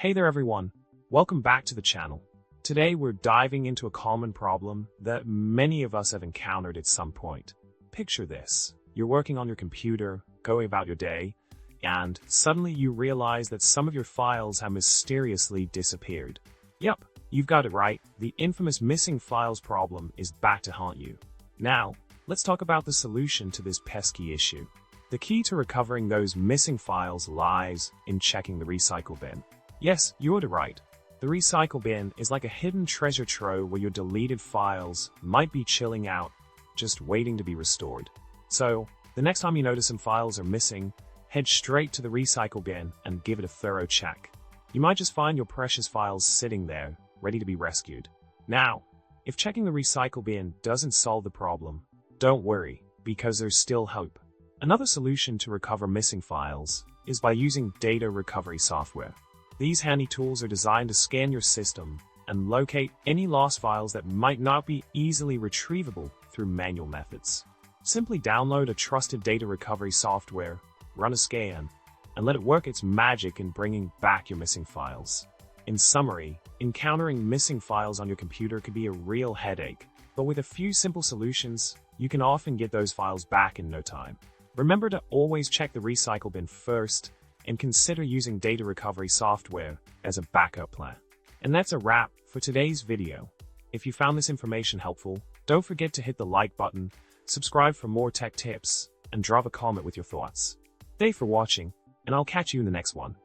Hey there everyone, welcome back to the channel. Today we're diving into a common problem that many of us have encountered at some point. Picture this, you're working on your computer, going about your day, and suddenly you realize that some of your files have mysteriously disappeared. Yep, you've got it right, the infamous missing files problem is back to haunt you. Now, let's talk about the solution to this pesky issue. The key to recovering those missing files lies in checking the recycle bin. Yes, you heard it right. The recycle bin is like a hidden treasure trove where your deleted files might be chilling out, just waiting to be restored. So, the next time you notice some files are missing, head straight to the recycle bin and give it a thorough check. You might just find your precious files sitting there, ready to be rescued. Now, if checking the recycle bin doesn't solve the problem, don't worry, because there's still hope. Another solution to recover missing files is by using data recovery software. These handy tools are designed to scan your system and locate any lost files that might not be easily retrievable through manual methods. Simply download a trusted data recovery software, run a scan, and let it work its magic in bringing back your missing files. In summary, encountering missing files on your computer could be a real headache, but with a few simple solutions, you can often get those files back in no time. Remember to always check the recycle bin first and consider using data recovery software as a backup plan. And that's a wrap for today's video. If you found this information helpful, don't forget to hit the like button, subscribe for more tech tips, and drop a comment with your thoughts. Thanks for watching, and I'll catch you in the next one.